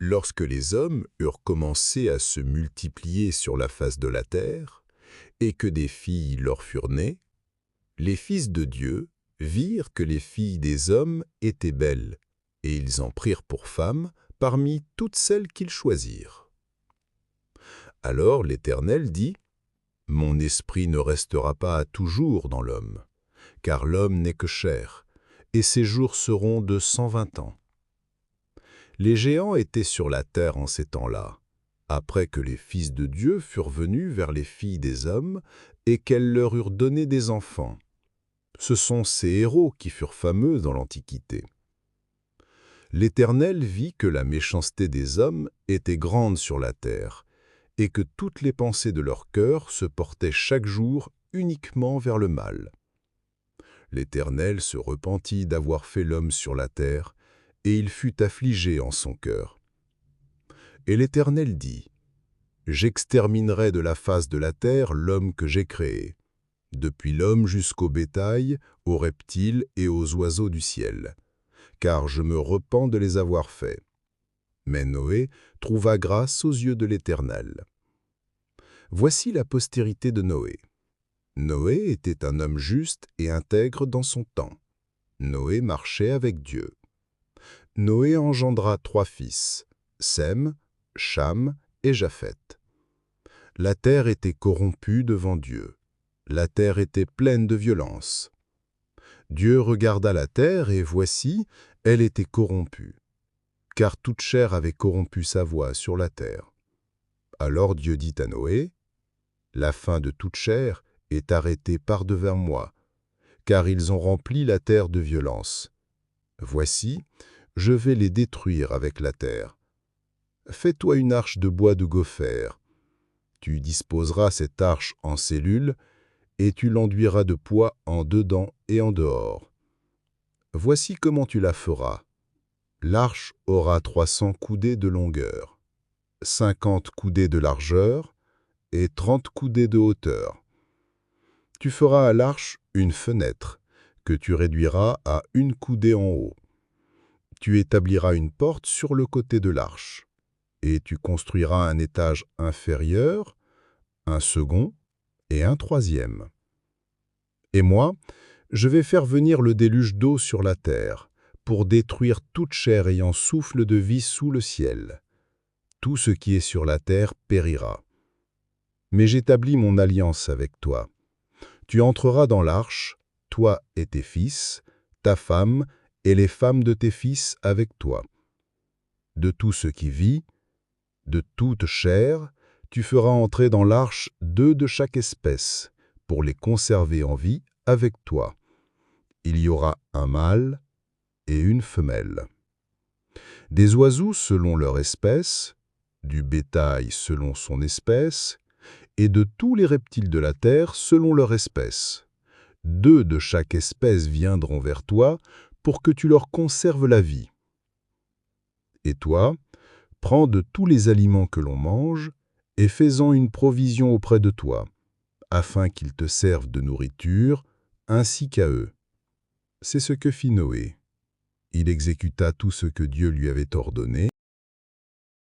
Lorsque les hommes eurent commencé à se multiplier sur la face de la terre, et que des filles leur furent nées, les fils de Dieu virent que les filles des hommes étaient belles, et ils en prirent pour femmes parmi toutes celles qu'ils choisirent. Alors l'Éternel dit, « Mon esprit ne restera pas à toujours dans l'homme, car l'homme n'est que chair, et ses jours seront de 120 ans. » Les géants étaient sur la terre en ces temps-là, après que les fils de Dieu furent venus vers les filles des hommes et qu'elles leur eurent donné des enfants. Ce sont ces héros qui furent fameux dans l'Antiquité. L'Éternel vit que la méchanceté des hommes était grande sur la terre, et que toutes les pensées de leur cœur se portaient chaque jour uniquement vers le mal. L'Éternel se repentit d'avoir fait l'homme sur la terre, et il fut affligé en son cœur. Et l'Éternel dit, « J'exterminerai de la face de la terre l'homme que j'ai créé, depuis l'homme jusqu'au bétail, aux reptiles et aux oiseaux du ciel, car je me repens de les avoir faits. » Mais Noé trouva grâce aux yeux de l'Éternel. Voici la postérité de Noé. Noé était un homme juste et intègre dans son temps. Noé marchait avec Dieu. Noé engendra 3 fils, Sem, Cham et Japheth. La terre était corrompue devant Dieu. La terre était pleine de violence. Dieu regarda la terre et voici, elle était corrompue, car toute chair avait corrompu sa voie sur la terre. Alors Dieu dit à Noé, « La fin de toute chair est arrêtée par-devant moi, car ils ont rempli la terre de violence. Voici, je vais les détruire avec la terre. Fais-toi une arche de bois de gopher. Tu disposeras cette arche en cellules, et tu l'enduiras de poids en dedans et en dehors. Voici comment tu la feras. L'arche aura 300 coudées de longueur, 50 coudées de largeur et 30 coudées de hauteur. Tu feras à l'arche une fenêtre, que tu réduiras à 1 coudée en haut. Tu établiras une porte sur le côté de l'arche, et tu construiras un étage inférieur, un second et un 3e. Et moi, je vais faire venir le déluge d'eau sur la terre, pour détruire toute chair ayant souffle de vie sous le ciel. Tout ce qui est sur la terre périra. Mais j'établis mon alliance avec toi. Tu entreras dans l'arche, toi et tes fils, ta femme et les femmes de tes fils avec toi. De tout ce qui vit, de toute chair, tu feras entrer dans l'arche 2 de chaque espèce, pour les conserver en vie avec toi. Il y aura un mâle et une femelle. Des oiseaux selon leur espèce, du bétail selon son espèce, et de tous les reptiles de la terre selon leur espèce. 2 de chaque espèce viendront vers toi pour que tu leur conserves la vie. Et toi, prends de tous les aliments que l'on mange et fais-en une provision auprès de toi, afin qu'ils te servent de nourriture, ainsi qu'à eux. C'est ce que fit Noé. Il exécuta tout ce que Dieu lui avait ordonné,